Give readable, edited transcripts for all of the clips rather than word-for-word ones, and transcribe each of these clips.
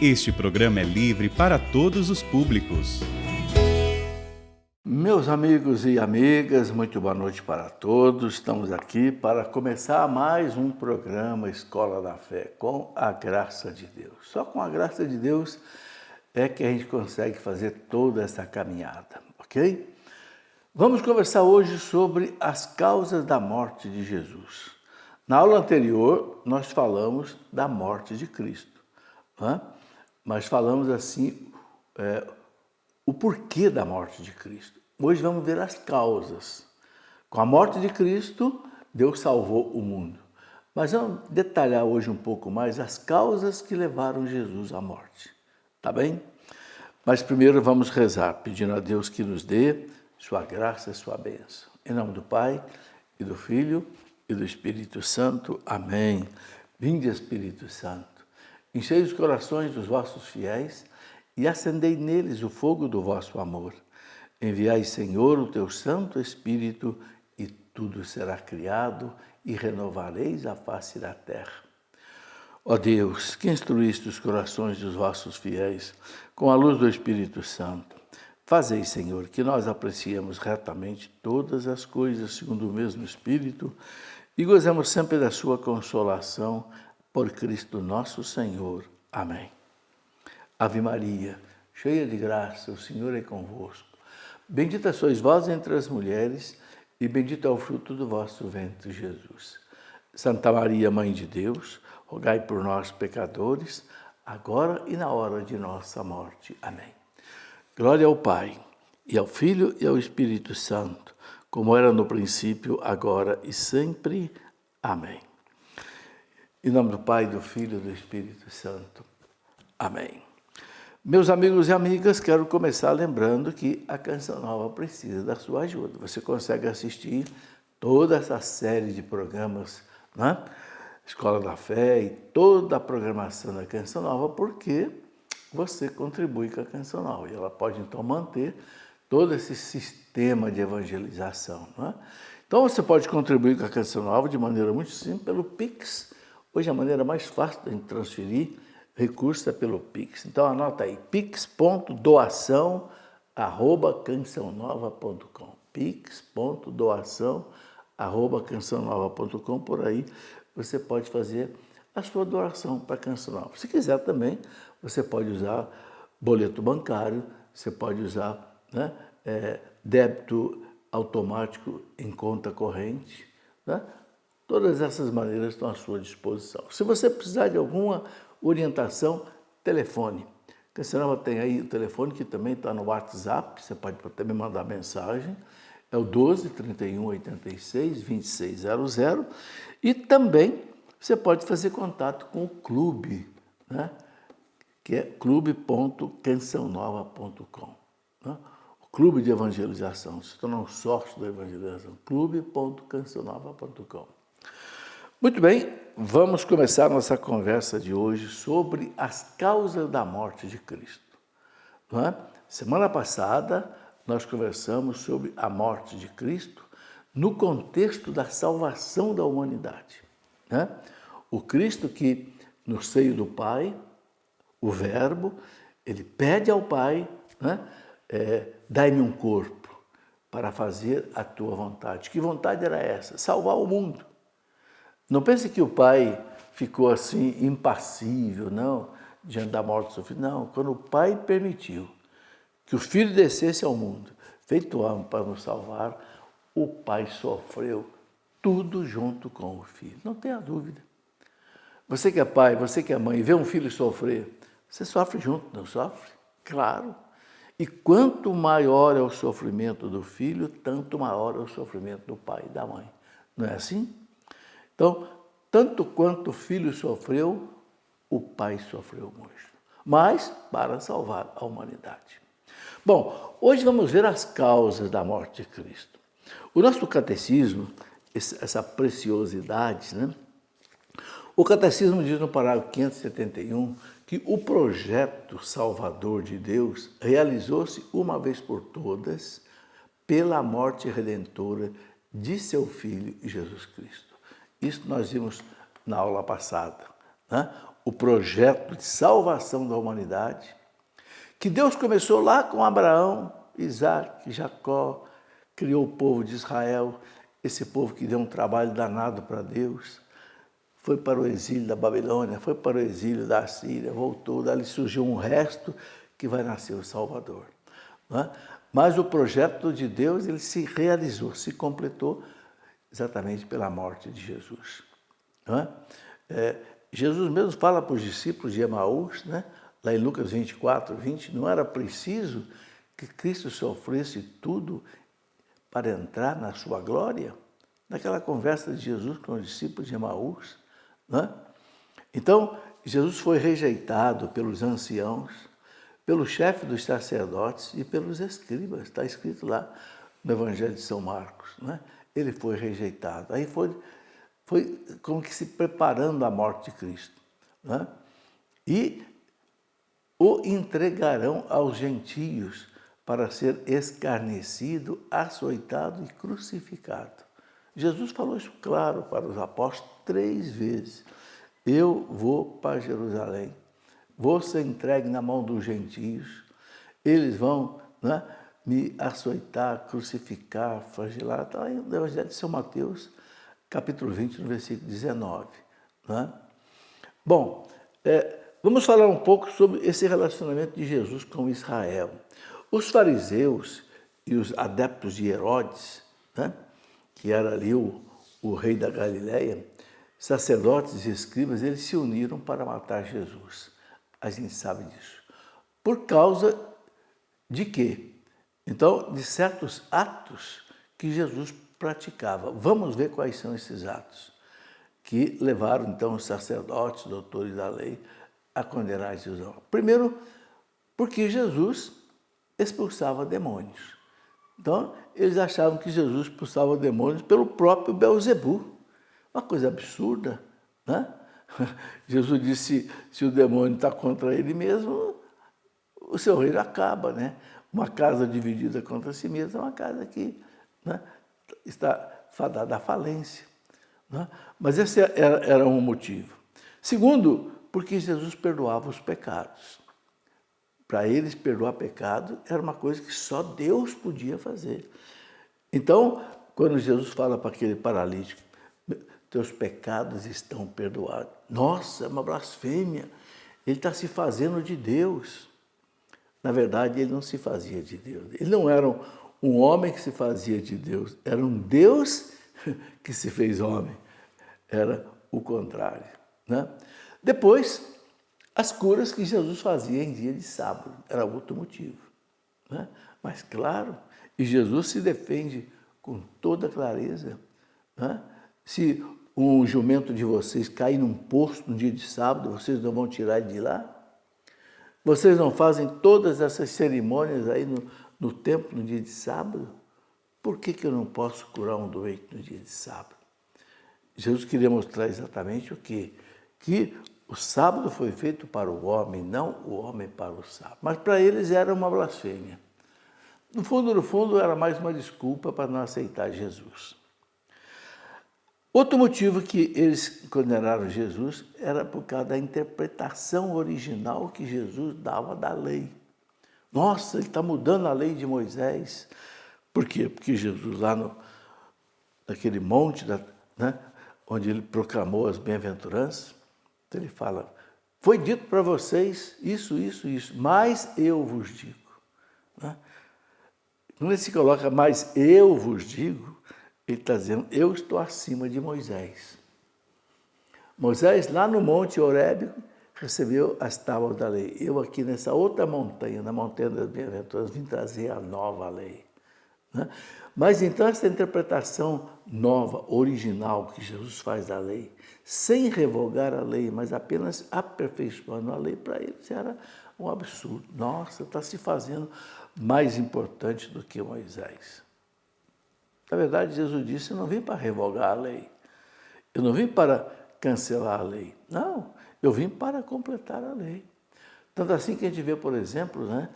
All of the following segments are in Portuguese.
Este programa é livre para todos os públicos. Meus amigos e amigas, muito boa noite para todos. Estamos aqui para começar mais um programa Escola da Fé, com a graça de Deus. Só com a graça de Deus é que a gente consegue fazer toda essa caminhada, ok? Vamos conversar hoje sobre as causas da morte de Jesus. Na aula anterior, nós falamos da morte de Cristo, né? Mas falamos assim, o porquê da morte de Cristo. Hoje vamos ver as causas. Com a morte de Cristo, Deus salvou o mundo. Mas vamos detalhar hoje um pouco mais as causas que levaram Jesus à morte. Tá bem? Mas primeiro vamos rezar, pedindo a Deus que nos dê sua graça e sua bênção. Em nome do Pai, e do Filho, e do Espírito Santo. Amém. Vinde, Espírito Santo. Enchei os corações dos vossos fiéis e acendei neles o fogo do vosso amor. Enviai, Senhor, o teu Santo Espírito, e tudo será criado, e renovareis a face da terra. Ó Deus, que instruíste os corações dos vossos fiéis com a luz do Espírito Santo, fazei, Senhor, que nós apreciemos retamente todas as coisas segundo o mesmo Espírito e gozemos sempre da sua consolação, por Cristo nosso Senhor. Amém. Ave Maria, cheia de graça, o Senhor é convosco. Bendita sois vós entre as mulheres, e bendito é o fruto do vosso ventre, Jesus. Santa Maria, Mãe de Deus, rogai por nós, pecadores, agora e na hora de nossa morte. Amém. Glória ao Pai, e ao Filho, e ao Espírito Santo, como era no princípio, agora e sempre. Amém. Em nome do Pai, do Filho e do Espírito Santo. Amém. Meus amigos e amigas, quero começar lembrando que a Canção Nova precisa da sua ajuda. Você consegue assistir toda essa série de programas, né? Escola da Fé e toda a programação da Canção Nova, porque você contribui com a Canção Nova. E ela pode, então, manter todo esse sistema de evangelização, né? Então, você pode contribuir com a Canção Nova de maneira muito simples pelo Pix. Hoje a maneira mais fácil de transferir recursos é pelo Pix. Então anota aí, pix.doação@cançãonova.com. pix.doação@cançãonova.com. Por aí você pode fazer a sua doação para a Canção Nova. Se quiser também, você pode usar boleto bancário, você pode usar, né, débito automático em conta corrente, né? Todas essas maneiras estão à sua disposição. Se você precisar de alguma orientação, telefone. A Canção Nova tem aí o telefone que também está no WhatsApp, você pode também mandar mensagem, é o 12 31 86 2600, e também você pode fazer contato com o clube, né? Que é clube.cançãonova.com, né? O clube de evangelização, se tornar um sócio da evangelização, clube.cançãonova.com. Muito bem, vamos começar nossa conversa de hoje sobre as causas da morte de Cristo. Não é? Semana passada, nós conversamos sobre a morte de Cristo no contexto da salvação da humanidade, né? O Cristo que, no seio do Pai, o Verbo, ele pede ao Pai, né, dai-me um corpo para fazer a tua vontade. Que vontade era essa? Salvar o mundo. Não pense que o Pai ficou assim impassível, não, diante da morte do seu filho. Não, quando o Pai permitiu que o Filho descesse ao mundo, feito homem para nos salvar, o Pai sofreu tudo junto com o Filho. Não tenha dúvida. Você que é pai, você que é mãe, vê um filho sofrer, você sofre junto, não sofre? Claro. E quanto maior é o sofrimento do filho, tanto maior é o sofrimento do pai e da mãe. Não é assim? Então, tanto quanto o filho sofreu, o pai sofreu muito, mas para salvar a humanidade. Bom, hoje vamos ver as causas da morte de Cristo. O nosso catecismo, essa preciosidade, né? O catecismo diz no parágrafo 571 que o projeto salvador de Deus realizou-se uma vez por todas pela morte redentora de seu Filho Jesus Cristo. Isso nós vimos na aula passada, né? O projeto de salvação da humanidade, que Deus começou lá com Abraão, Isaac, Jacó, criou o povo de Israel, esse povo que deu um trabalho danado para Deus, foi para o exílio da Babilônia, foi para o exílio da Assíria, voltou, dali surgiu um resto que vai nascer o Salvador. Né? Mas o projeto de Deus ele se realizou, se completou exatamente pela morte de Jesus. Né? Jesus mesmo fala para os discípulos de Emaús, né? Lá em Lucas 24, 20, não era preciso que Cristo sofresse tudo para entrar na sua glória? Naquela conversa de Jesus com os discípulos de Emaús. Né? Então, Jesus foi rejeitado pelos anciãos, pelo chefe dos sacerdotes e pelos escribas. Está escrito lá no Evangelho de São Marcos. Né? Ele foi rejeitado. Aí foi como que se preparando a morte de Cristo. Né? E o entregarão aos gentios para ser escarnecido, açoitado e crucificado. Jesus falou isso claro para os apóstolos 3 vezes. Eu vou para Jerusalém, vou ser entregue na mão dos gentios, eles vão, né, me açoitar, crucificar, flagelar. Está aí no Evangelho de São Mateus, capítulo 20, no versículo 19. Né? Bom, vamos falar um pouco sobre esse relacionamento de Jesus com Israel. Os fariseus e os adeptos de Herodes, né, que era ali o rei da Galileia, sacerdotes e escribas, eles se uniram para matar Jesus. A gente sabe disso. Por causa de quê? Então, de certos atos que Jesus praticava. Vamos ver quais são esses atos que levaram, então, os sacerdotes, doutores da lei, a condenar Jesus. Primeiro, porque Jesus expulsava demônios. Então, eles achavam que Jesus expulsava demônios pelo próprio Beelzebu. Uma coisa absurda, né? Jesus disse, se o demônio está contra ele mesmo, o seu reino acaba, né? Uma casa dividida contra si mesma é uma casa que, né, está fadada à falência. Né? Mas esse era um motivo. Segundo, porque Jesus perdoava os pecados. Para eles, perdoar pecado era uma coisa que só Deus podia fazer. Então, quando Jesus fala para aquele paralítico, teus pecados estão perdoados. Nossa, é uma blasfêmia. Ele está se fazendo de Deus. Na verdade, ele não se fazia de Deus. Ele não era um homem que se fazia de Deus. Era um Deus que se fez homem. Era o contrário. Né? Depois, as curas que Jesus fazia em dia de sábado. Era outro motivo. Né? Mas, claro, e Jesus se defende com toda clareza. Né? Se um jumento de vocês cair num poço no dia de sábado, vocês não vão tirar ele de lá? Vocês não fazem todas essas cerimônias aí no templo no dia de sábado? Por que eu não posso curar um doente no dia de sábado? Jesus queria mostrar exatamente o quê? Que o sábado foi feito para o homem, não o homem para o sábado. Mas para eles era uma blasfêmia. No fundo, era mais uma desculpa para não aceitar Jesus. Outro motivo que eles condenaram Jesus era por causa da interpretação original que Jesus dava da lei. Nossa, ele está mudando a lei de Moisés. Por quê? Porque Jesus lá naquele monte, né, onde ele proclamou as bem-aventuranças, ele fala, foi dito para vocês isso, mas eu vos digo. Né? Quando ele se coloca, mas eu vos digo, ele está dizendo, eu estou acima de Moisés. Moisés, lá no Monte Horebe, recebeu as tábuas da lei. Eu aqui nessa outra montanha, na montanha das bem-aventuranças, vim trazer a nova lei. Né? Mas então essa interpretação nova, original, que Jesus faz da lei, sem revogar a lei, mas apenas aperfeiçoando a lei, para eles era um absurdo. Nossa, está se fazendo mais importante do que Moisés. Na verdade, Jesus disse, eu não vim para revogar a lei. Eu não vim para cancelar a lei. Não, eu vim para completar a lei. Tanto assim que a gente vê, por exemplo, né,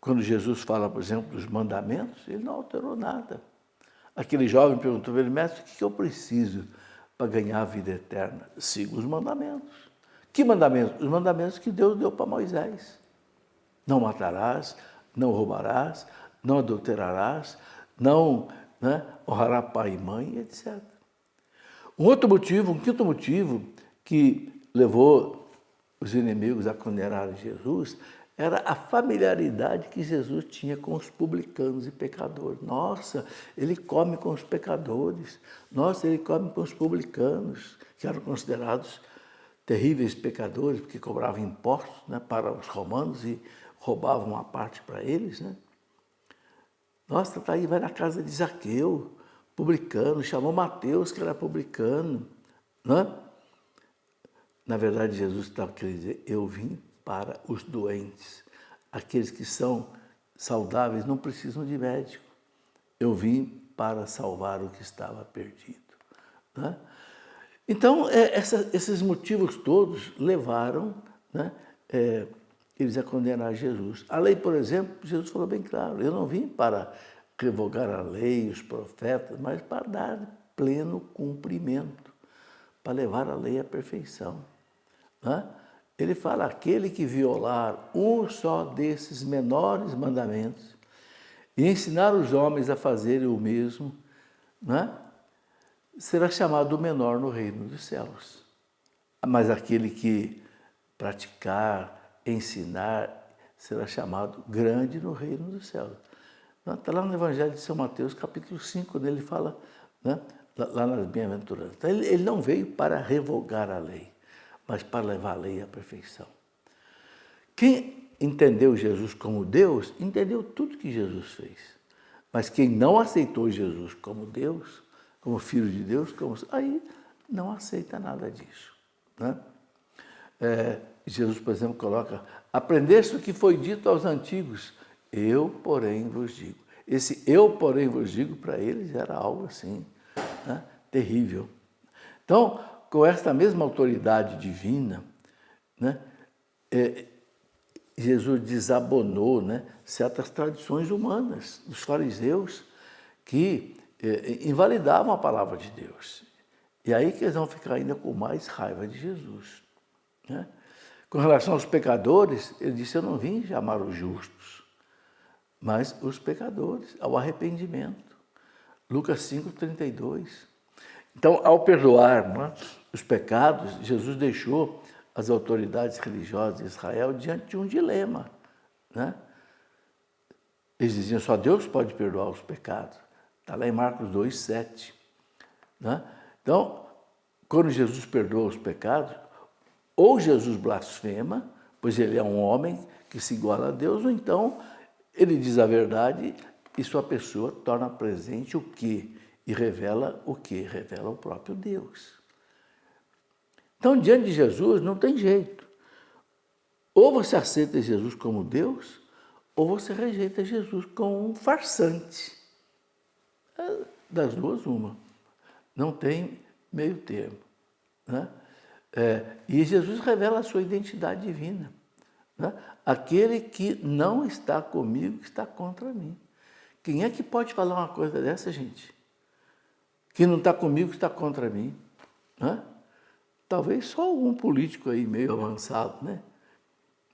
quando Jesus fala, por exemplo, dos mandamentos, ele não alterou nada. Aquele jovem perguntou para ele, mestre, o que eu preciso para ganhar a vida eterna? Siga os mandamentos. Que mandamentos? Os mandamentos que Deus deu para Moisés. Não matarás, não roubarás, não adulterarás, não honrará pai e mãe, etc. Um quinto motivo que levou os inimigos a condenarem Jesus era a familiaridade que Jesus tinha com os publicanos e pecadores. Nossa, ele come com os pecadores. Nossa, ele come com os publicanos, que eram considerados terríveis pecadores, porque cobravam impostos para os romanos e roubavam uma parte para eles. Nossa, está aí, vai na casa de Zaqueu, publicano, chamou Mateus, que era publicano. Na verdade, Jesus estava querendo dizer, eu vim para os doentes. Aqueles que são saudáveis não precisam de médico. Eu vim para salvar o que estava perdido. Então, esses motivos todos levaram eles a condenar Jesus. A lei, por exemplo, Jesus falou bem claro, eu não vim para revogar a lei, os profetas, mas para dar pleno cumprimento, para levar a lei à perfeição. Ele fala, aquele que violar um só desses menores mandamentos e ensinar os homens a fazerem o mesmo, será chamado menor no reino dos céus. Mas aquele que praticar, ensinar, será chamado grande no reino dos céus. Está lá no Evangelho de São Mateus, capítulo 5, onde ele fala, lá nas bem-aventuranças. Então, ele não veio para revogar a lei, mas para levar a lei à perfeição. Quem entendeu Jesus como Deus, entendeu tudo que Jesus fez. Mas quem não aceitou Jesus como Deus, como Filho de Deus, aí não aceita nada disso. Jesus, por exemplo, coloca, aprendeste o que foi dito aos antigos, eu, porém, vos digo. Esse eu, porém, vos digo, para eles era algo assim, terrível. Então, com esta mesma autoridade divina, Jesus desabonou certas tradições humanas dos fariseus que invalidavam a palavra de Deus. E aí que eles vão ficar ainda com mais raiva de Jesus. Com relação aos pecadores, ele disse, eu não vim chamar os justos, mas os pecadores, ao arrependimento. Lucas 5:32. Então, ao perdoar os pecados, Jesus deixou as autoridades religiosas de Israel diante de um dilema. Eles diziam, só Deus pode perdoar os pecados. Está lá em Marcos 2:7. Então, quando Jesus perdoa os pecados, ou Jesus blasfema, pois ele é um homem que se iguala a Deus, ou então ele diz a verdade e sua pessoa torna presente o quê? E revela o quê? Revela o próprio Deus. Então, diante de Jesus, não tem jeito. Ou você aceita Jesus como Deus, ou você rejeita Jesus como um farsante. Das duas, uma. Não tem meio termo. E Jesus revela a sua identidade divina. Aquele que não está comigo, está contra mim. Quem é que pode falar uma coisa dessa, gente? Que não está comigo, está contra mim. Talvez só algum político aí meio avançado,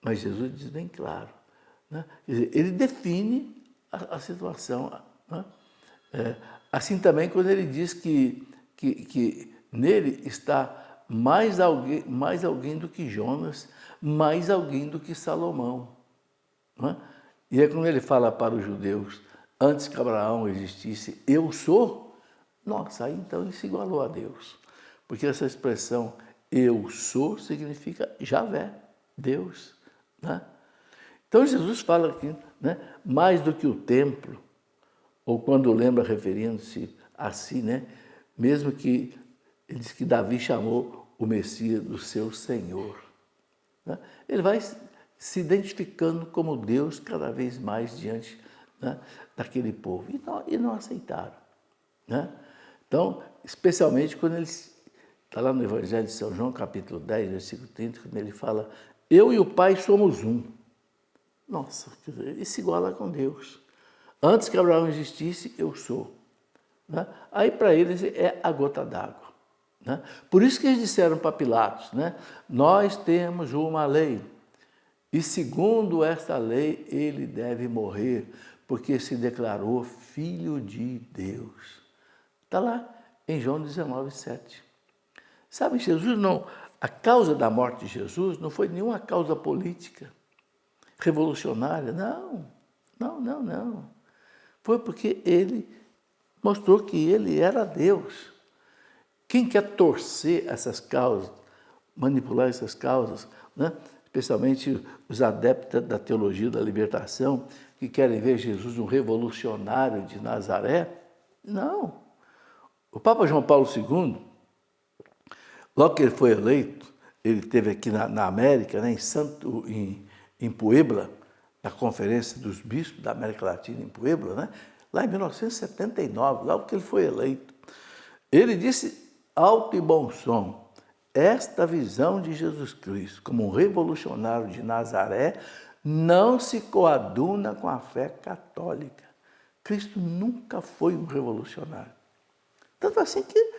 Mas Jesus diz bem claro. Quer dizer, ele define a situação. Assim também quando ele diz que nele está mais alguém do que Jonas, mais alguém do que Salomão. E é quando ele fala para os judeus, antes que Abraão existisse, eu sou, nossa, aí então ele se igualou a Deus. Porque essa expressão eu sou significa Javé, Deus. Então Jesus fala aqui, mais do que o templo, ou quando lembra referindo-se a si, mesmo que ele diz que Davi chamou o Messias do seu Senhor. Ele vai se identificando como Deus cada vez mais diante daquele povo. E não aceitaram. Então, especialmente quando ele está lá no Evangelho de São João, capítulo 10, versículo 30, quando ele fala, eu e o Pai somos um. Nossa, quer dizer, ele se iguala com Deus. Antes que Abraão existisse, eu sou. Aí para eles é a gota d'água. né? Por isso que eles disseram para Pilatos, né? Nós temos uma lei, e segundo esta lei ele deve morrer, porque se declarou filho de Deus. Está lá em João 19:7. Sabe, Jesus não, a causa da morte de Jesus não foi nenhuma causa política, revolucionária, não. Foi porque ele mostrou que ele era Deus. Quem quer torcer essas causas, manipular essas causas, né? Especialmente os adeptos da teologia da libertação, que querem ver Jesus um revolucionário de Nazaré, não. O Papa João Paulo II, logo que ele foi eleito, ele esteve aqui na América, né, em Puebla, na Conferência dos Bispos da América Latina, em Puebla, né, lá em 1979, logo que ele foi eleito. Ele disse alto e bom som: esta visão de Jesus Cristo como um revolucionário de Nazaré não se coaduna com a fé católica. Cristo nunca foi um revolucionário. Tanto assim que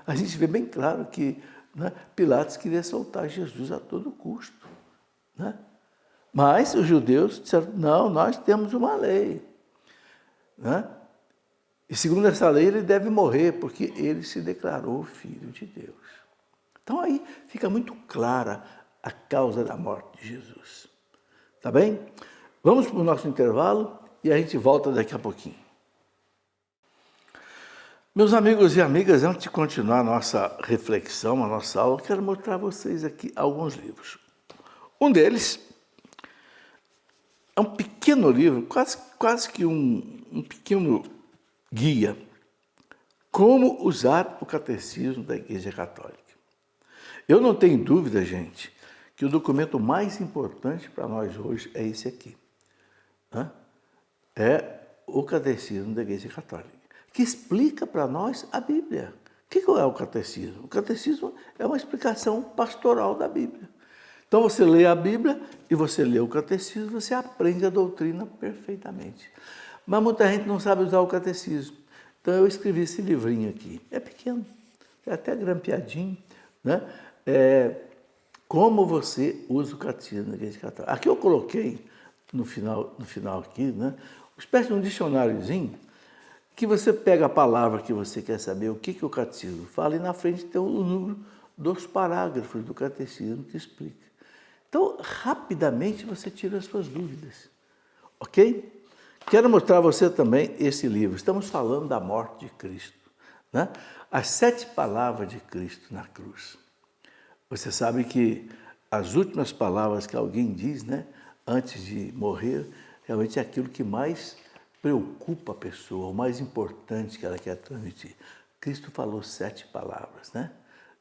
a gente vê bem claro que, né, Pilatos queria soltar Jesus a todo custo, né? Mas os judeus disseram: não, nós temos uma lei, né? E segundo essa lei ele deve morrer, porque ele se declarou filho de Deus. Então aí fica muito clara a causa da morte de Jesus. Tá bem? Vamos para o nosso intervalo e a gente volta daqui a pouquinho. Meus amigos e amigas, antes de continuar a nossa reflexão, a nossa aula, quero mostrar a vocês aqui alguns livros. Um deles é um pequeno livro, quase que um pequeno guia, como usar o catecismo da Igreja Católica. Eu não tenho dúvida, gente, que o documento mais importante para nós hoje é esse aqui, né? É o Catecismo da Igreja Católica, que explica para nós a Bíblia. O que é o catecismo? O catecismo é uma explicação pastoral da Bíblia. Então você lê a Bíblia e você lê o catecismo, você aprende a doutrina perfeitamente. Mas muita gente não sabe usar o catecismo. Então eu escrevi esse livrinho aqui. É pequeno, é até grampeadinho, né? Como você usa o catecismo da Igreja Católica. Aqui eu coloquei, no final aqui, né, uma espécie de um dicionáriozinho, que você pega a palavra que você quer saber, o que o catecismo fala, e na frente tem o número dos parágrafos do catecismo que explica. Então, rapidamente você tira as suas dúvidas, ok? Quero mostrar a você também esse livro. Estamos falando da morte de Cristo, né? As 7 palavras de Cristo na cruz. Você sabe que as últimas palavras que alguém diz, né, antes de morrer, realmente é aquilo que mais preocupa a pessoa, o mais importante que ela quer transmitir. Cristo falou 7 palavras, né?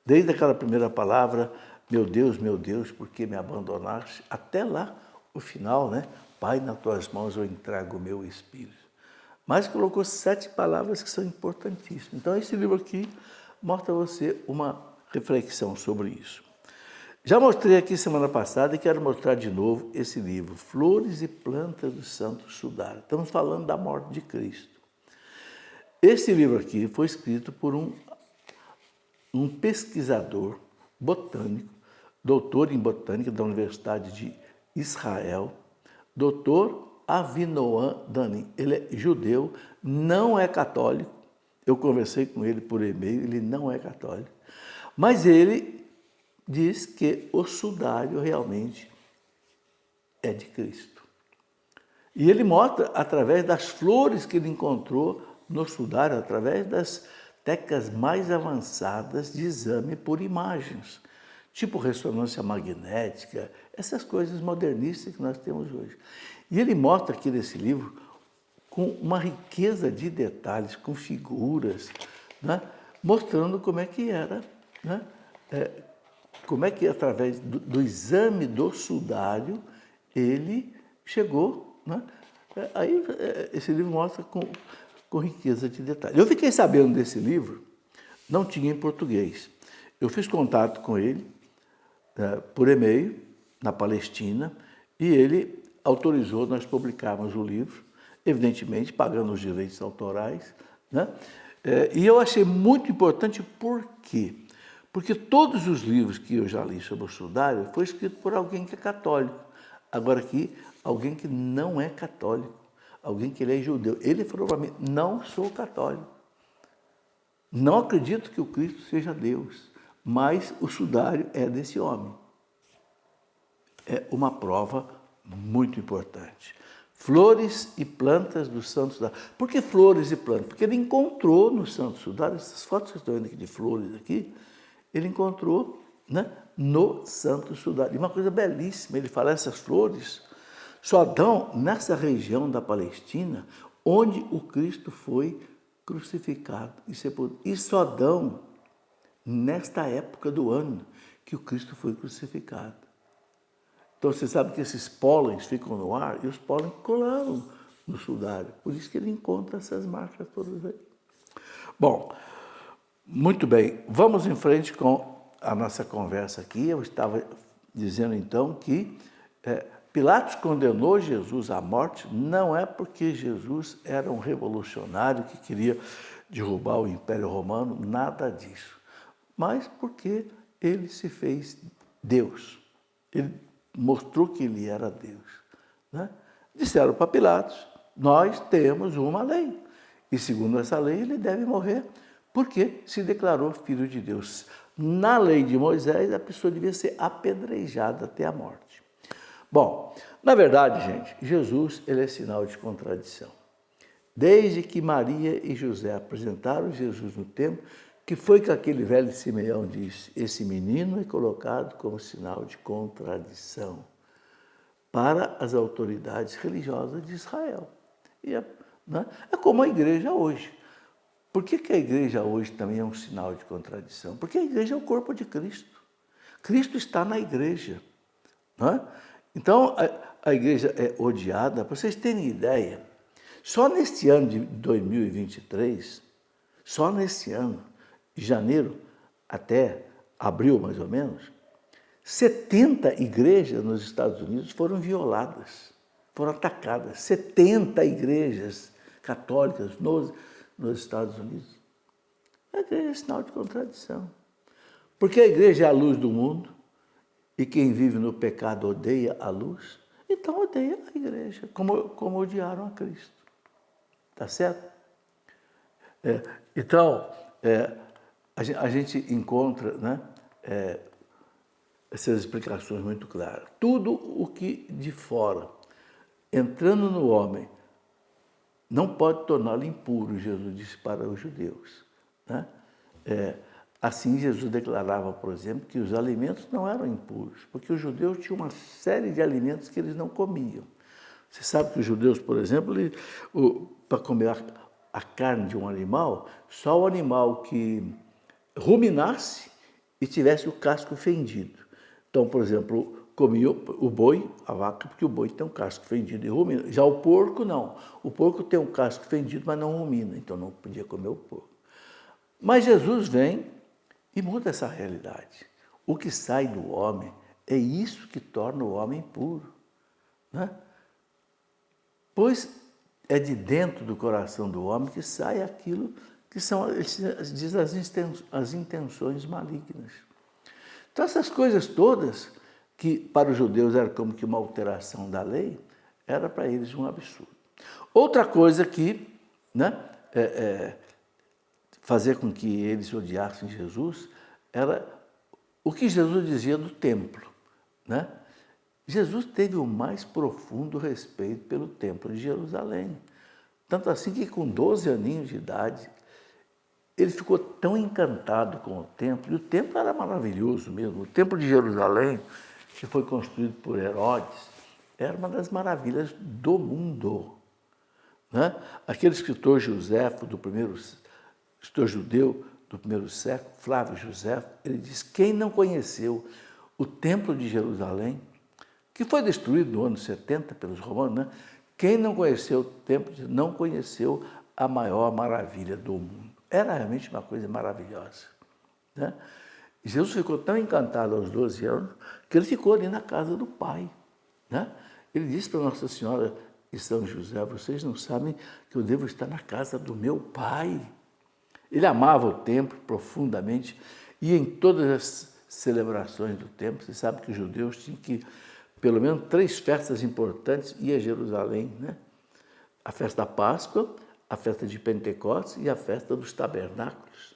Desde aquela primeira palavra, meu Deus, por que me abandonaste? Até lá, o final, né? Pai, nas tuas mãos eu entrego o meu espírito. Mas colocou 7 palavras que são importantíssimas. Então, esse livro aqui mostra a você uma reflexão sobre isso. Já mostrei aqui semana passada e quero mostrar de novo esse livro, Flores e Plantas do Santo Sudário. Estamos falando da morte de Cristo. Esse livro aqui foi escrito por um pesquisador botânico, doutor em botânica da Universidade de Israel, doutor Avinoam Danin. Ele é judeu, não é católico. Eu conversei com ele por e-mail, ele não é católico. Mas ele diz que o sudário realmente é de Cristo. E ele mostra, através das flores que ele encontrou no sudário, através das técnicas mais avançadas de exame por imagens, tipo ressonância magnética, essas coisas modernistas que nós temos hoje. E ele mostra aqui nesse livro com uma riqueza de detalhes, com figuras, né, mostrando como é que era, né, como é que através do exame do sudário ele chegou, né? Aí esse livro mostra com riqueza de detalhes. Eu fiquei sabendo desse livro, não tinha em português. Eu fiz contato com ele por e-mail, na Palestina, e ele autorizou nós publicarmos o livro, evidentemente pagando os direitos autorais, né? E eu achei muito importante por quê? Porque todos os livros que eu já li sobre o sudário foi escrito por alguém que é católico. Agora aqui, alguém que não é católico, alguém que ele é judeu. Ele falou para mim, não sou católico. Não acredito que o Cristo seja Deus, mas o sudário é desse homem. É uma prova muito importante. Flores e plantas do Santo Sudário. Por que flores e plantas? Porque ele encontrou no Santo Sudário, essas fotos que estão vendo aqui de flores aqui, ele encontrou, né, no Santo Sudário. E uma coisa belíssima, ele fala, essas flores só dão nessa região da Palestina, onde o Cristo foi crucificado e sepultado. E só dão nesta época do ano que o Cristo foi crucificado. Então, você sabe que esses pólens ficam no ar e os pólens colaram no sudário. Por isso que ele encontra essas marcas todas aí. Bom, muito bem. Vamos em frente com a nossa conversa aqui. Eu estava dizendo, então, que Pilatos condenou Jesus à morte não é porque Jesus era um revolucionário que queria derrubar o Império Romano, nada disso. Mas porque ele se fez Deus. Ele mostrou que ele era Deus. Né? Disseram para Pilatos, nós temos uma lei. E segundo essa lei, ele deve morrer, porque se declarou filho de Deus. Na lei de Moisés, a pessoa devia ser apedrejada até a morte. Bom, na verdade, gente, Jesus ele é sinal de contradição. Desde que Maria e José apresentaram Jesus no templo, que foi que aquele velho Simeão disse, esse menino é colocado como sinal de contradição para as autoridades religiosas de Israel. E é como a igreja hoje. Por que a igreja hoje também é um sinal de contradição? Porque a igreja é o corpo de Cristo. Cristo está na igreja. Não é? Então, a igreja é odiada. Para vocês terem ideia, só neste ano de 2023, só nesse ano, de janeiro até abril, mais ou menos, 70 igrejas nos Estados Unidos foram violadas, foram atacadas. 70 igrejas católicas nos Estados Unidos. A igreja é sinal de contradição. Porque a igreja é a luz do mundo e quem vive no pecado odeia a luz, então odeia a igreja, como odiaram a Cristo. Tá certo? Então, a gente encontra, né, essas explicações muito claras. Tudo o que de fora, entrando no homem, não pode torná-lo impuro, Jesus disse para os judeus. Né? Assim, Jesus declarava, por exemplo, que os alimentos não eram impuros, porque os judeus tinham uma série de alimentos que eles não comiam. Você sabe que os judeus, por exemplo, para comer a carne de um animal, só o animal que ruminasse e tivesse o casco fendido. Então, por exemplo, comia o boi, a vaca, porque o boi tem um casco fendido e rumina. Já o porco, não. O porco tem um casco fendido, mas não rumina, então não podia comer o porco. Mas Jesus vem e muda essa realidade. O que sai do homem é isso que torna o homem puro. Né? Pois é de dentro do coração do homem que sai aquilo que são, diz, as intenções malignas. Então, essas coisas todas, que para os judeus era como que uma alteração da lei, era para eles um absurdo. Outra coisa que fazer com que eles odiassem Jesus era o que Jesus dizia do templo. Né? Jesus teve o mais profundo respeito pelo templo de Jerusalém. Tanto assim que com 12 aninhos de idade, ele ficou tão encantado com o templo, e o templo era maravilhoso mesmo. O templo de Jerusalém, que foi construído por Herodes, era uma das maravilhas do mundo. Né? Aquele escritor Joséfo, escritor judeu do primeiro século, Flávio Joséfo, ele diz, quem não conheceu o templo de Jerusalém, que foi destruído no ano 70 pelos romanos, né? Quem não conheceu o templo não conheceu a maior maravilha do mundo. Era realmente uma coisa maravilhosa. Né? Jesus ficou tão encantado aos 12 anos que ele ficou ali na casa do Pai. Né? Ele disse para Nossa Senhora e São José, vocês não sabem que eu devo estar na casa do meu Pai. Ele amava o templo profundamente e em todas as celebrações do templo, você sabe que os judeus tinham que, pelo menos 3 festas importantes, ir a Jerusalém, né? A festa da Páscoa, a festa de Pentecostes e a festa dos tabernáculos,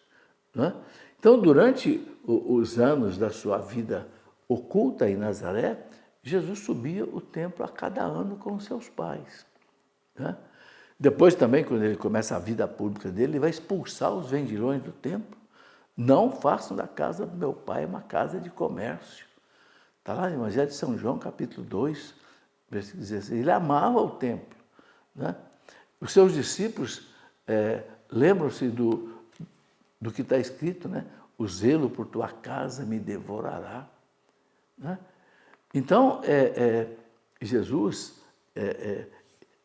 né? Então, durante os anos da sua vida oculta em Nazaré, Jesus subia o templo a cada ano com os seus pais, né? Depois também, quando ele começa a vida pública dele, ele vai expulsar os vendilhões do templo. Não façam da casa do meu pai uma casa de comércio. Está lá no Evangelho de São João, capítulo 2, versículo 16. Ele amava o templo, né? Os seus discípulos lembram-se do que está escrito, né? O zelo por tua casa me devorará, né? Então, Jesus,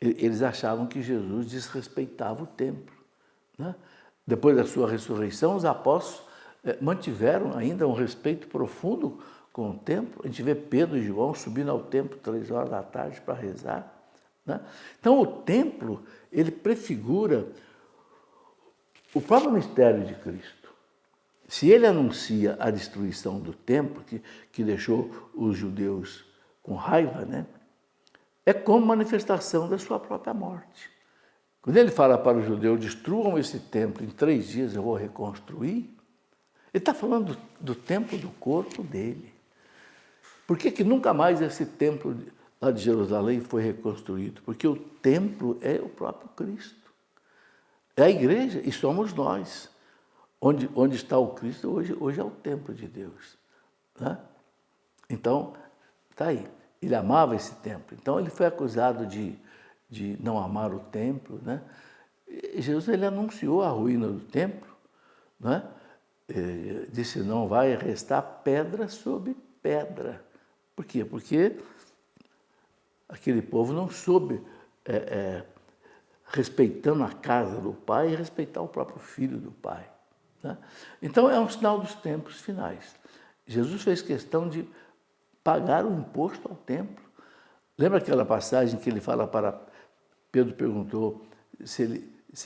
eles achavam que Jesus desrespeitava o templo, né? Depois da sua ressurreição, os apóstolos mantiveram ainda um respeito profundo com o templo. A gente vê Pedro e João subindo ao templo 3 horas da tarde para rezar, né? Então, o templo, ele prefigura o próprio mistério de Cristo. Se ele anuncia a destruição do templo, que deixou os judeus com raiva, né? É como manifestação da sua própria morte. Quando ele fala para os judeus, destruam esse templo, em 3 dias eu vou reconstruir, ele está falando do templo do corpo dele. Por que nunca mais esse templo lá de Jerusalém foi reconstruído? Porque o templo é o próprio Cristo. É a igreja e somos nós. Onde está o Cristo, hoje é o templo de Deus, né? Então, está aí. Ele amava esse templo. Então, ele foi acusado de não amar o templo, né? E Jesus, ele anunciou a ruína do templo, né? Disse, não vai restar pedra sobre pedra. Por quê? Porque aquele povo não soube, respeitando a casa do pai, respeitar o próprio filho do pai, né? Então, é um sinal dos tempos finais. Jesus fez questão de pagar o imposto ao templo. Lembra aquela passagem que ele fala para... Pedro perguntou se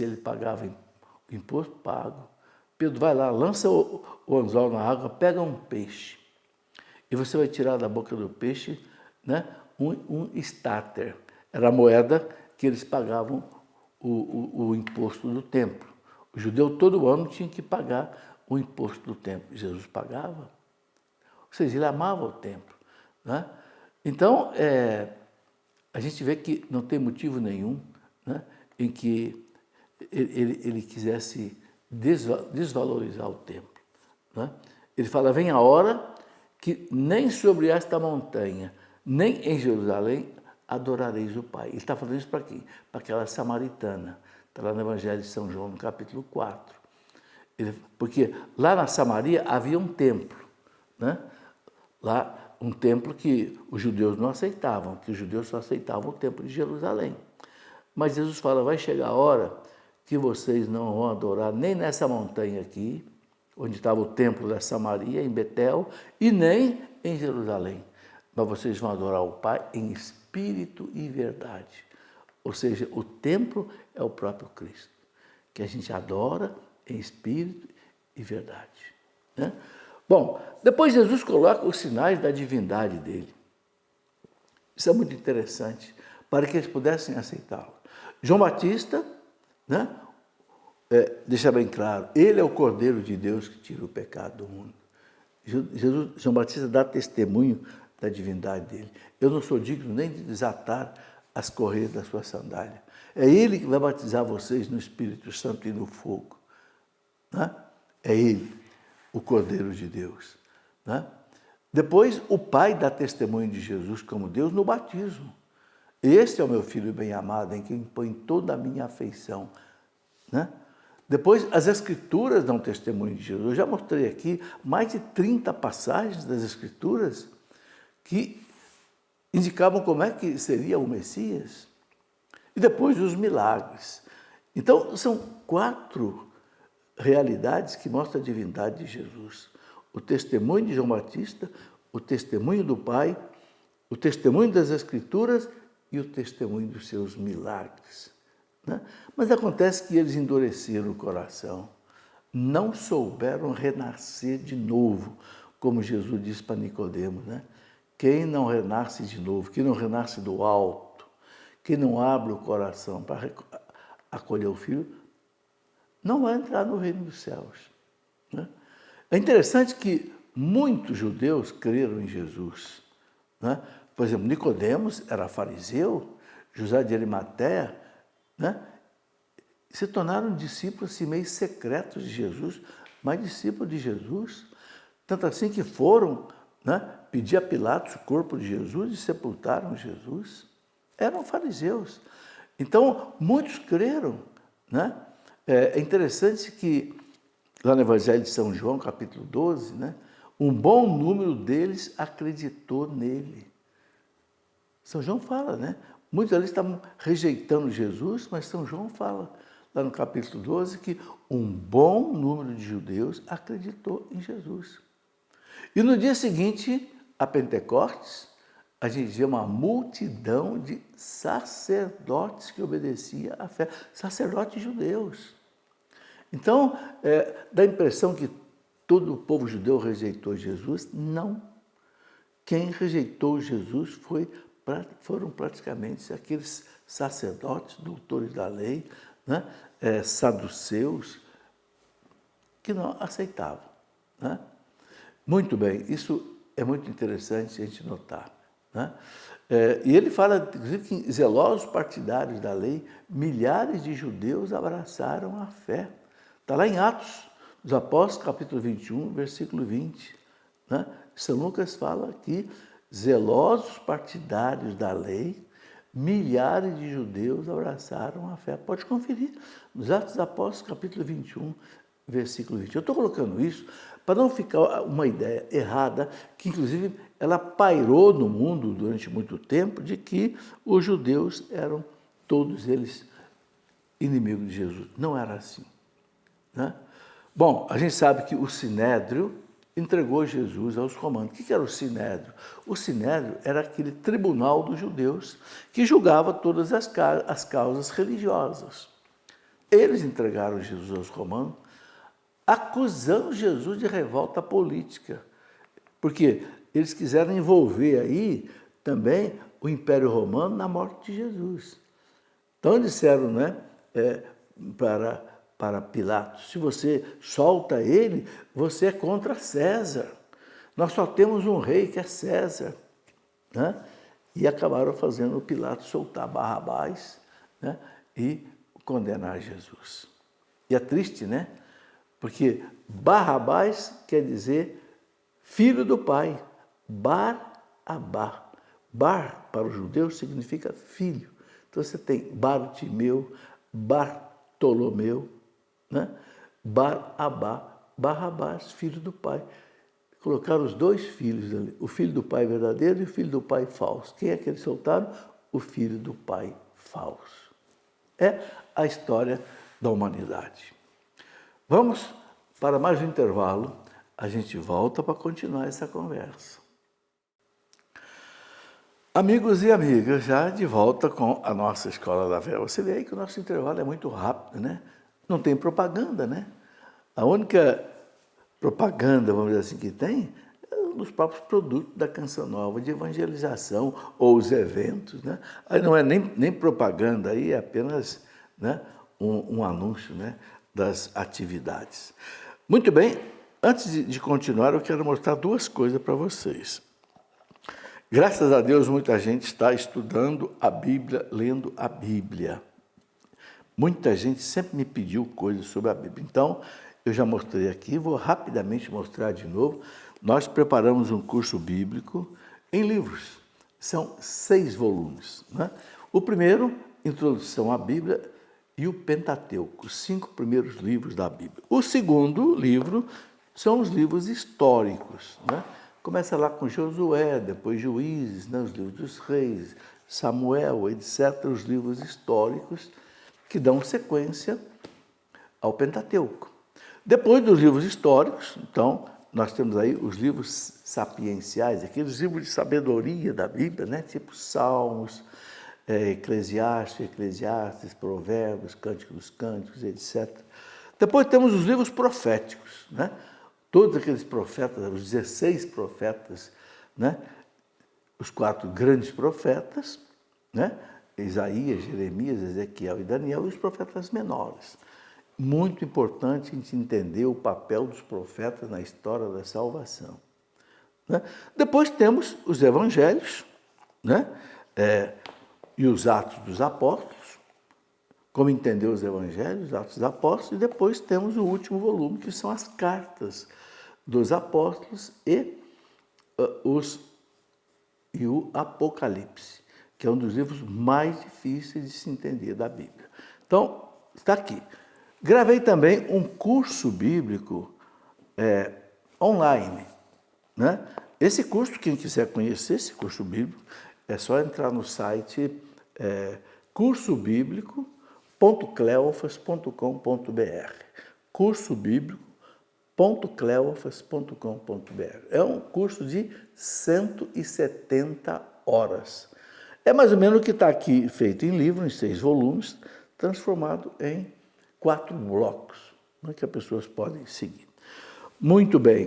ele pagava o imposto? Pago. Pedro vai lá, lança o anzol na água, pega um peixe. E você vai tirar da boca do peixe, né, um estáter. Era a moeda que eles pagavam o imposto do templo. O judeu todo ano tinha que pagar o imposto do templo. Jesus pagava. Ou seja, ele amava o templo, né? Então, a gente vê que não tem motivo nenhum, né, em que ele quisesse desvalorizar o templo, né? Ele fala, vem a hora que nem sobre esta montanha, nem em Jerusalém, adorareis o Pai. Ele está falando isso para quem? Para aquela samaritana. Está lá no Evangelho de São João, no capítulo 4. Porque lá na Samaria havia um templo, né? Lá, um templo que os judeus não aceitavam, que os judeus só aceitavam o templo de Jerusalém. Mas Jesus fala, vai chegar a hora que vocês não vão adorar nem nessa montanha aqui, onde estava o templo da Samaria, em Betel, e nem em Jerusalém. Mas vocês vão adorar o Pai em espírito e verdade. Ou seja, o templo é o próprio Cristo, que a gente adora em espírito e verdade, né? Bom, depois Jesus coloca os sinais da divindade dele. Isso é muito interessante, para que eles pudessem aceitá-lo. João Batista, né, deixa bem claro, ele é o Cordeiro de Deus que tira o pecado do mundo. João Batista dá testemunho da divindade dele. Eu não sou digno nem de desatar as correias da sua sandália. É ele que vai batizar vocês no Espírito Santo e no fogo, né? É ele, o Cordeiro de Deus, né? Depois, o Pai dá testemunho de Jesus como Deus no batismo. Este é o meu Filho bem-amado, em quem põe toda a minha afeição, né? Depois, as Escrituras dão testemunho de Jesus. Eu já mostrei aqui mais de 30 passagens das Escrituras que indicavam como é que seria o Messias. E depois, os milagres. Então, são 4 realidades que mostram a divindade de Jesus. O testemunho de João Batista, o testemunho do Pai, o testemunho das Escrituras e o testemunho dos seus milagres, né? Mas acontece que eles endureceram o coração. não souberam renascer de novo, como Jesus disse para Nicodemos, né? Quem não renasce de novo, quem não renasce do alto, quem não abre o coração para acolher o Filho, não vai entrar no reino dos céus, né? É interessante que muitos judeus creram em Jesus, né? Por exemplo, Nicodemos era fariseu, José de Arimateia, né? Se tornaram discípulos assim, meio secretos de Jesus, mas discípulos de Jesus, tanto assim que foram, né, pedir a Pilatos o corpo de Jesus e sepultaram Jesus. Eram fariseus. Então, muitos creram, né? É interessante que, lá no Evangelho de São João, capítulo 12, né, um bom número deles acreditou nele. São João fala, né? Muitos deles estavam rejeitando Jesus, mas São João fala, lá no capítulo 12, que um bom número de judeus acreditou em Jesus. E no dia seguinte, a Pentecostes, a gente vê uma multidão de sacerdotes que obedeciam à fé, sacerdotes judeus. Então, dá a impressão que todo o povo judeu rejeitou Jesus? Não. Quem rejeitou Jesus foram praticamente aqueles sacerdotes, doutores da lei, né? Saduceus, que não aceitavam, né? Muito bem, isso é muito interessante a gente notar, né? E ele fala, inclusive, que zelosos partidários da lei, milhares de judeus abraçaram a fé. Está lá em Atos dos Apóstolos, capítulo 21, versículo 20. Né? São Lucas fala que zelosos partidários da lei, milhares de judeus abraçaram a fé. Pode conferir, nos Atos dos Apóstolos, capítulo 21, versículo 20. Eu estou colocando isso para não ficar uma ideia errada, que inclusive ela pairou no mundo durante muito tempo, de que os judeus eram todos eles inimigos de Jesus. Não era assim, né? Bom, a gente sabe que o Sinédrio entregou Jesus aos romanos. O que era o Sinédrio? O Sinédrio era aquele tribunal dos judeus que julgava todas as causas religiosas. Eles entregaram Jesus aos romanos, acusando Jesus de revolta política, porque eles quiseram envolver aí também o Império Romano na morte de Jesus. Então disseram, né, para Pilatos: se você solta ele, você é contra César. Nós só temos um rei que é César, né? E acabaram fazendo Pilatos soltar Barrabás, né, e condenar Jesus. E é triste, né? Porque Barrabás quer dizer filho do pai. Bar-Abá. Bar, para os judeus, significa filho. Então você tem Bartimeu, Bartolomeu, né? Bar-Abá, Barrabás, filho do pai. Colocaram os dois filhos ali, o filho do pai verdadeiro e o filho do pai falso. Quem é que eles soltaram? O filho do pai falso. É a história da humanidade. Vamos para mais um intervalo, a gente volta para continuar essa conversa. Amigos e amigas, já de volta com a nossa Escola da Fé. Você vê aí que o nosso intervalo é muito rápido, né? Não tem propaganda, né? A única propaganda, vamos dizer assim, que tem é nos próprios produtos da Canção Nova, de evangelização ou os eventos, né? Aí não é nem propaganda, aí é apenas, né, um anúncio, né, das atividades. Muito bem, antes de continuar, eu quero mostrar duas coisas para vocês. Graças a Deus, muita gente está estudando a Bíblia, lendo a Bíblia. Muita gente sempre me pediu coisas sobre a Bíblia. Então, eu já mostrei aqui, vou rapidamente mostrar de novo. Nós preparamos um curso bíblico em livros. São 6 volumes, né? O primeiro, Introdução à Bíblia, e o Pentateuco, os 5 primeiros livros da Bíblia. O segundo livro são os livros históricos, né? Começa lá com Josué, depois Juízes, né? Os livros dos reis, Samuel, etc., os livros históricos que dão sequência ao Pentateuco. Depois dos livros históricos, então, nós temos aí os livros sapienciais, aqueles livros de sabedoria da Bíblia, né? Tipo Salmos, Eclesiastes, Provérbios, Cântico dos Cânticos, etc. Depois temos os livros proféticos, né? Todos aqueles profetas, os 16 profetas, né? Os 4 grandes profetas, né? Isaías, Jeremias, Ezequiel e Daniel, e os profetas menores. Muito importante a gente entender o papel dos profetas na história da salvação. Né? Depois temos os evangelhos, né? E os Atos dos Apóstolos, como entender os evangelhos, os Atos dos Apóstolos, e depois temos o último volume, que são as cartas dos apóstolos e o Apocalipse, que é um dos livros mais difíceis de se entender da Bíblia. Então, está aqui. Gravei também um curso bíblico online, né? Esse curso, quem quiser conhecer esse curso bíblico, é só entrar no site cursobiblico.cleofas.com.br. cursobiblico.cleofas.com.br. É um curso de 170 horas. É mais ou menos o que está aqui feito em livro, em 6 volumes, transformado em 4 blocos, né, que as pessoas podem seguir. Muito bem.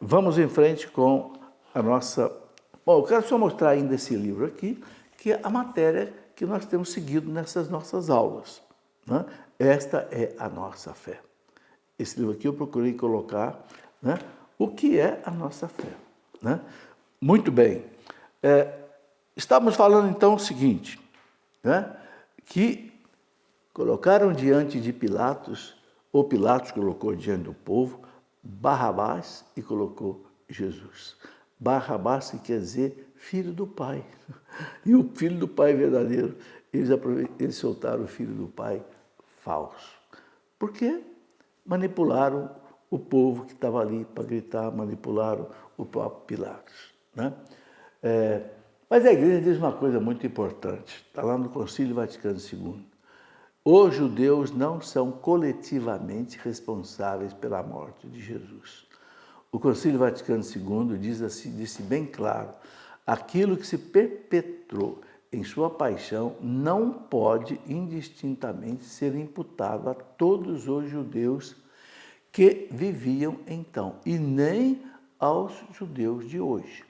Vamos em frente com a nossa... Bom, eu quero só mostrar ainda esse livro aqui, que é a matéria que nós temos seguido nessas nossas aulas, né? Esta é a nossa fé. Esse livro aqui eu procurei colocar, né, o que é a nossa fé, né? Muito bem. Estamos falando então o seguinte, né, que colocaram diante de Pilatos, ou Pilatos colocou diante do povo, Barrabás e colocou Jesus. Barrabás que quer dizer filho do Pai. E o filho do Pai verdadeiro, eles soltaram o filho do Pai falso. Por quê? Manipularam o povo que estava ali para gritar, manipularam o próprio Pilatos, né? Mas a igreja diz uma coisa muito importante, está lá no Concílio Vaticano II. Os judeus não são coletivamente responsáveis pela morte de Jesus. O Concílio Vaticano II disse bem claro, aquilo que se perpetrou em sua paixão não pode indistintamente ser imputado a todos os judeus que viviam então, e nem aos judeus de hoje.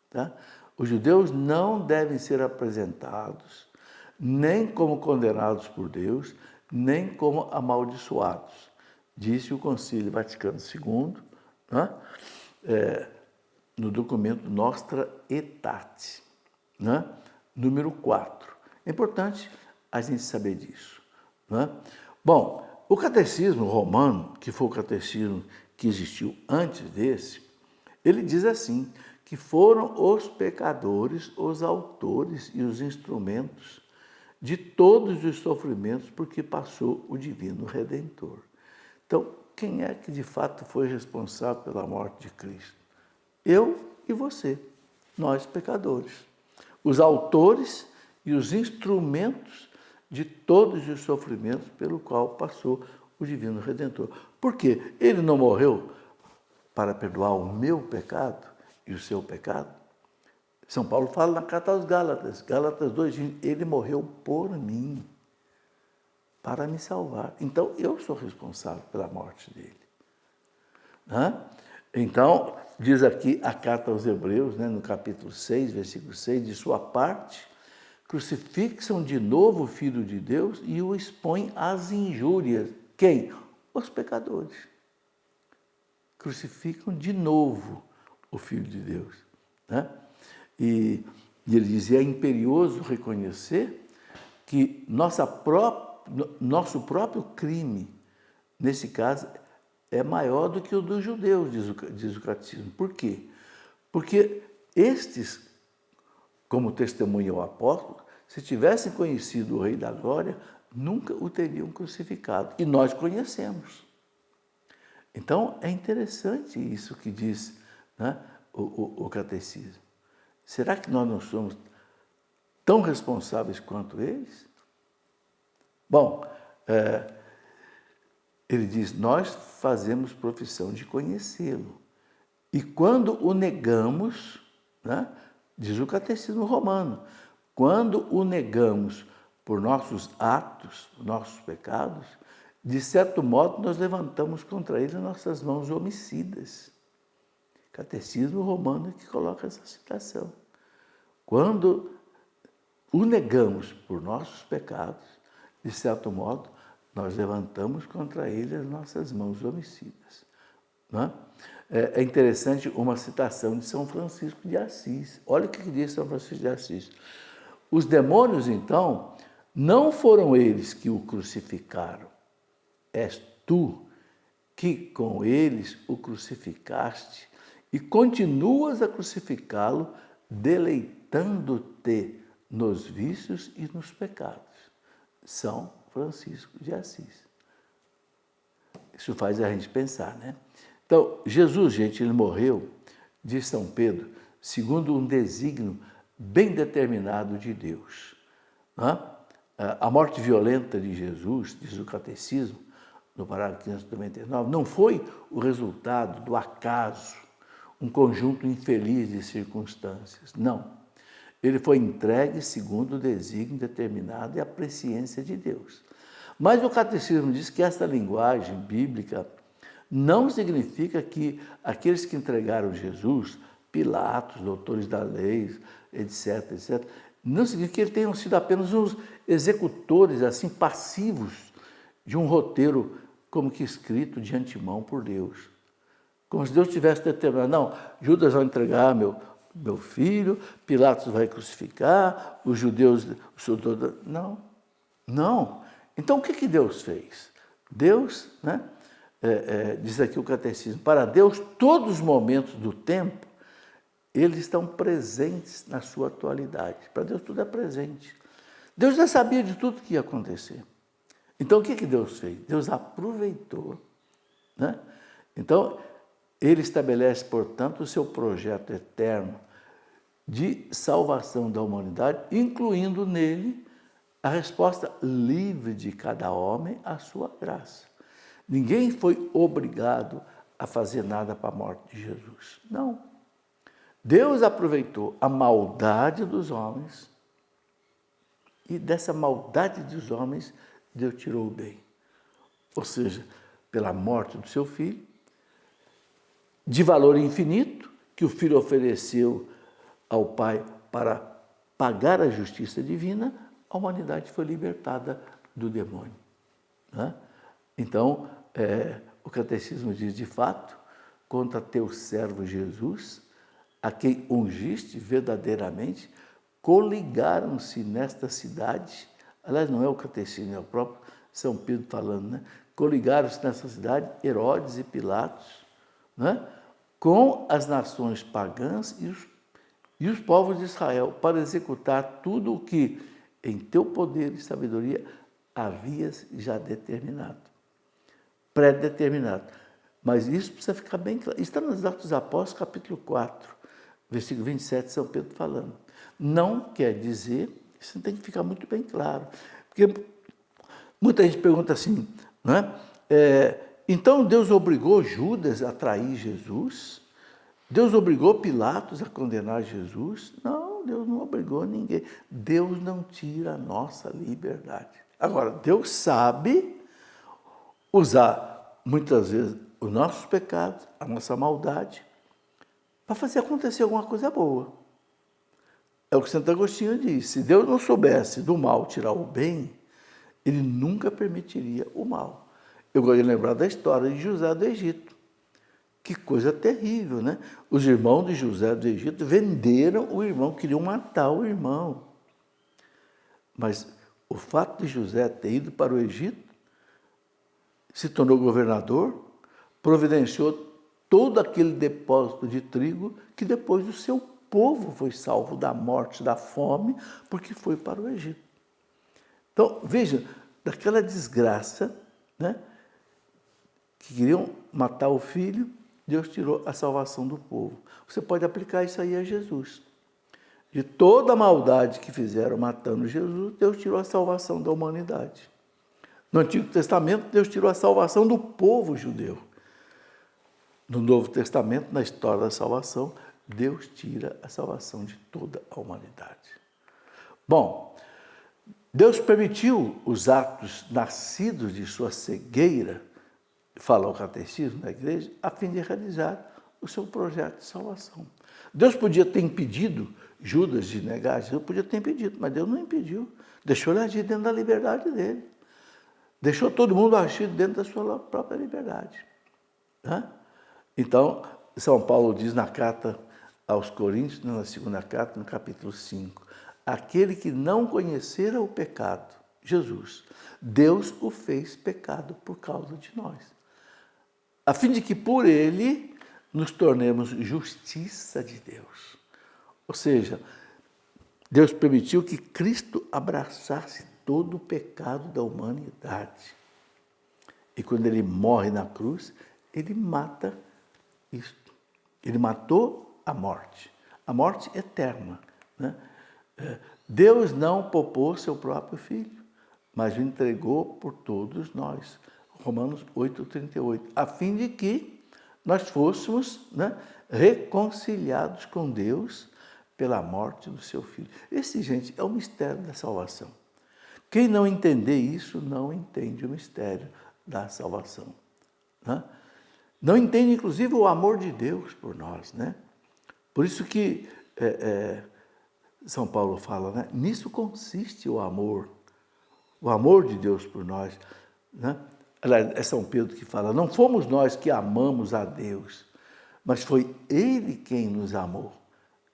Tá? Os judeus não devem ser apresentados nem como condenados por Deus, nem como amaldiçoados, disse o Concílio Vaticano II, né? No documento Nostra Aetate, né? Número 4. É importante a gente saber disso, né? Bom, o catecismo romano, que foi o catecismo que existiu antes desse, ele diz assim, que foram os pecadores, os autores e os instrumentos de todos os sofrimentos porque passou o Divino Redentor. Então, quem é que de fato foi responsável pela morte de Cristo? Eu e você, nós pecadores. Os autores e os instrumentos de todos os sofrimentos pelo qual passou o Divino Redentor. Por quê? Ele não morreu para perdoar o meu pecado e o seu pecado? São Paulo fala na carta aos Gálatas, Gálatas 2, ele morreu por mim, para me salvar. Então, eu sou responsável pela morte dele. Né? Então, diz aqui a carta aos Hebreus, né, no capítulo 6, versículo 6, de sua parte, crucifixam de novo o Filho de Deus e o expõem às injúrias. Quem? Os pecadores. Crucificam de novo o Filho de Deus. Né? E ele dizia, é imperioso reconhecer que nosso próprio crime, nesse caso, é maior do que o dos judeus, diz o catecismo. Por quê? Porque estes, como testemunha o apóstolo, se tivessem conhecido o Rei da Glória, nunca o teriam crucificado. E nós conhecemos. Então, é interessante isso que diz, né, o catecismo. Será que nós não somos tão responsáveis quanto eles? Bom, ele diz, nós fazemos profissão de conhecê-lo. E quando o negamos, né, diz o catecismo romano, quando o negamos por nossos atos, nossos pecados, de certo modo, nós levantamos contra ele nossas mãos homicidas. Catecismo Romano que coloca essa citação. Quando o negamos por nossos pecados, de certo modo, nós levantamos contra ele as nossas mãos homicidas. Não é? É interessante uma citação de São Francisco de Assis. Olha o que diz São Francisco de Assis. Os demônios, então, não foram eles que o crucificaram. És tu que com eles o crucificaste e continuas a crucificá-lo, deleitando-te nos vícios e nos pecados. São Francisco de Assis. Isso faz a gente pensar, né? Então, Jesus, gente, ele morreu, diz São Pedro, segundo um desígnio bem determinado de Deus. A morte violenta de Jesus, diz o Catecismo, no parágrafo 599, não foi o resultado do acaso, um conjunto infeliz de circunstâncias. Não. Ele foi entregue segundo o desígnio determinado e a presciência de Deus. Mas o Catecismo diz que essa linguagem bíblica não significa que aqueles que entregaram Jesus, Pilatos, doutores da lei, etc., não significa que eles tenham sido apenas uns executores assim passivos de um roteiro como que escrito de antemão por Deus. Como se Deus tivesse determinado, não, Judas vai entregar meu filho, Pilatos vai crucificar, os judeus... Não. Então, o que Deus fez? Deus, né? Diz aqui o Catecismo, para Deus, todos os momentos do tempo, eles estão presentes na sua atualidade. Para Deus, tudo é presente. Deus já sabia de tudo que ia acontecer. Então, o que Deus fez? Deus aproveitou, né? Então, ele estabelece, portanto, o seu projeto eterno de salvação da humanidade, incluindo nele a resposta livre de cada homem à sua graça. Ninguém foi obrigado a fazer nada para a morte de Jesus. Não. Deus aproveitou a maldade dos homens e dessa maldade dos homens, Deus tirou o bem. Ou seja, pela morte do seu filho, de valor infinito, que o filho ofereceu ao Pai para pagar a justiça divina, a humanidade foi libertada do demônio. Né? Então, o Catecismo diz, de fato, contra teu servo Jesus, a quem ungiste verdadeiramente, coligaram-se nesta cidade, aliás, não é o Catecismo, é o próprio São Pedro falando, né? Coligaram-se nessa cidade Herodes e Pilatos, né? Com as nações pagãs e os povos de Israel, para executar tudo o que em teu poder e sabedoria havias já determinado, pré-determinado. Mas isso precisa ficar bem claro. Está nos Atos dos Apóstolos, capítulo 4, versículo 27, São Pedro falando. Não quer dizer, isso tem que ficar muito bem claro, porque muita gente pergunta assim, não é? Então Deus obrigou Judas a trair Jesus? Deus obrigou Pilatos a condenar Jesus? Não, Deus não obrigou ninguém. Deus não tira a nossa liberdade. Agora, Deus sabe usar, muitas vezes, os nossos pecados, a nossa maldade, para fazer acontecer alguma coisa boa. É o que Santo Agostinho diz. Se Deus não soubesse do mal tirar o bem, ele nunca permitiria o mal. Eu gosto de lembrar da história de José do Egito. Que coisa terrível, né? Os irmãos de José do Egito venderam o irmão, queriam matar o irmão. Mas o fato de José ter ido para o Egito, se tornou governador, providenciou todo aquele depósito de trigo que depois o seu povo foi salvo da morte, da fome, porque foi para o Egito. Então, veja, daquela desgraça, né, que queriam matar o filho, Deus tirou a salvação do povo. Você pode aplicar isso aí a Jesus. De toda a maldade que fizeram matando Jesus, Deus tirou a salvação da humanidade. No Antigo Testamento, Deus tirou a salvação do povo judeu. No Novo Testamento, na história da salvação, Deus tira a salvação de toda a humanidade. Bom, Deus permitiu os atos nascidos de sua cegueira, fala o catecismo da igreja, a fim de realizar o seu projeto de salvação. Deus podia ter impedido Judas de negar, Jesus podia ter impedido, mas Deus não impediu. Deixou ele agir dentro da liberdade dele. Deixou todo mundo agir dentro da sua própria liberdade. Né? Então, São Paulo diz na carta aos Coríntios, na segunda carta, no capítulo 5, aquele que não conhecera o pecado, Jesus, Deus o fez pecado por causa de nós, a fim de que por ele nos tornemos justiça de Deus. Ou seja, Deus permitiu que Cristo abraçasse todo o pecado da humanidade. E quando ele morre na cruz, ele mata isto. Ele matou a morte eterna. Né? Deus não poupou seu próprio Filho, mas o entregou por todos nós. Romanos 8,38. A fim de que nós fôssemos, né, reconciliados com Deus pela morte do seu Filho. Esse, gente, é o mistério da salvação. Quem não entender isso, não entende o mistério da salvação. Né? Não entende, inclusive, o amor de Deus por nós. Né? Por isso que São Paulo fala, né? Nisso consiste o amor de Deus por nós. Né? É São Pedro que fala, não fomos nós que amamos a Deus, mas foi Ele quem nos amou.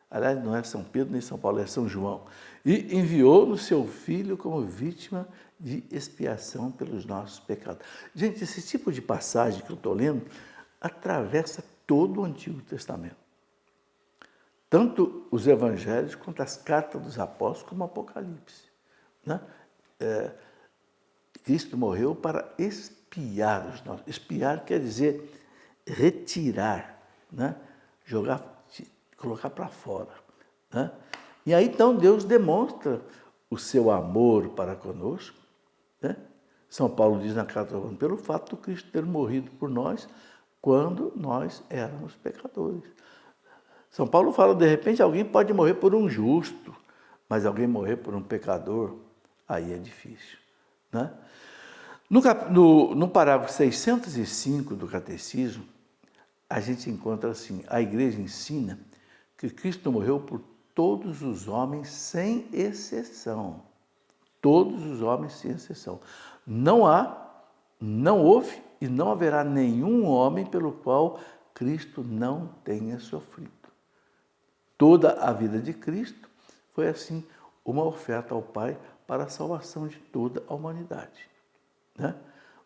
Aliás, não é São Pedro nem São Paulo, é São João. E enviou no seu Filho como vítima de expiação pelos nossos pecados. Gente, esse tipo de passagem que eu estou lendo atravessa todo o Antigo Testamento. Tanto os evangelhos quanto as cartas dos apóstolos, como o Apocalipse. Né? Cristo morreu para expiar os nossos. Expiar quer dizer retirar, né? Colocar para fora. Né? E aí, então, Deus demonstra o seu amor para conosco. Né? São Paulo diz na carta aos Romanos, pelo fato de Cristo ter morrido por nós quando nós éramos pecadores. São Paulo fala, de repente, alguém pode morrer por um justo, mas alguém morrer por um pecador, aí é difícil. Né? No parágrafo 605 do Catecismo, a gente encontra assim, a Igreja ensina que Cristo morreu por todos os homens sem exceção. Todos os homens sem exceção. Não houve e não haverá nenhum homem pelo qual Cristo não tenha sofrido. Toda a vida de Cristo foi assim, uma oferta ao Pai para a salvação de toda a humanidade. Né?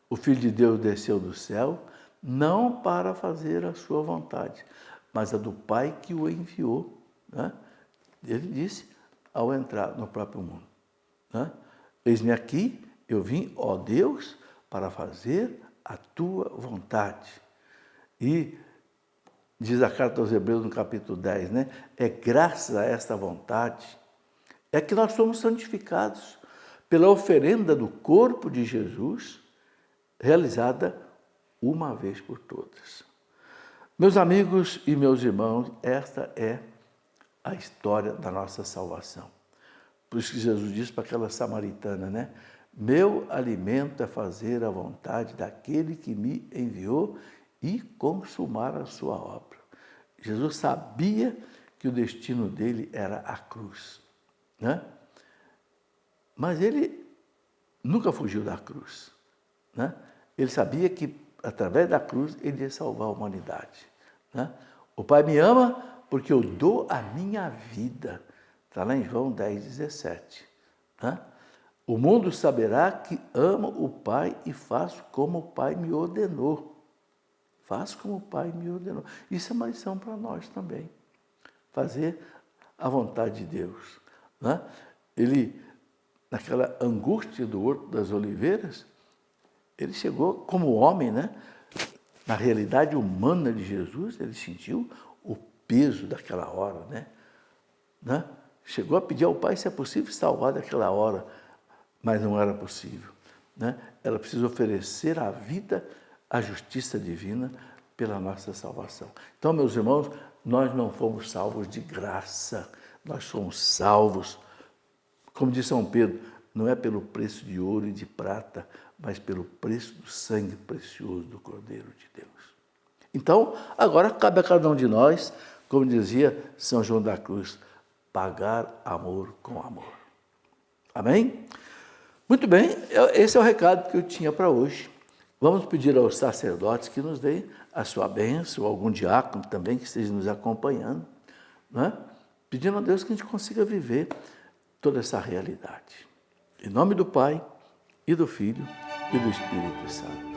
O Filho de Deus desceu do céu não para fazer a sua vontade, mas a do Pai que o enviou. Né? Ele disse ao entrar no próprio mundo. Né? Eis-me aqui, eu vim, ó Deus, para fazer a tua vontade. E diz a carta aos Hebreus no capítulo 10, né? É graças a esta vontade é que nós somos santificados pela oferenda do corpo de Jesus, realizada uma vez por todas. Meus amigos e meus irmãos, esta é a história da nossa salvação. Por isso que Jesus disse para aquela samaritana, né? Meu alimento é fazer a vontade daquele que me enviou e consumar a sua obra. Jesus sabia que o destino dele era a cruz, né? Mas ele nunca fugiu da cruz, né? Ele sabia que através da cruz ele ia salvar a humanidade, né? O Pai me ama porque eu dou a minha vida. Está lá em João 10,17. Né? O mundo saberá que amo o Pai e faço como o Pai me ordenou. Faço como o Pai me ordenou. Isso é uma lição para nós também. Fazer a vontade de Deus. Né? Ele, naquela angústia do Horto das Oliveiras, ele chegou como homem, né? Na realidade humana de Jesus, ele sentiu o peso daquela hora, né? Chegou a pedir ao Pai se é possível salvar daquela hora, mas não era possível. Né? Ela precisa oferecer a vida, a justiça divina pela nossa salvação. Então, meus irmãos, nós não fomos salvos de graça, nós somos salvos, como diz São Pedro, não é pelo preço de ouro e de prata, mas pelo preço do sangue precioso do Cordeiro de Deus. Então, agora cabe a cada um de nós, como dizia São João da Cruz, pagar amor com amor. Amém? Muito bem, esse é o recado que eu tinha para hoje. Vamos pedir aos sacerdotes que nos deem a sua bênção, ou algum diácono também que esteja nos acompanhando, não é? Pedindo a Deus que a gente consiga viver toda essa realidade. Em nome do Pai, e do Filho, e do Espírito Santo.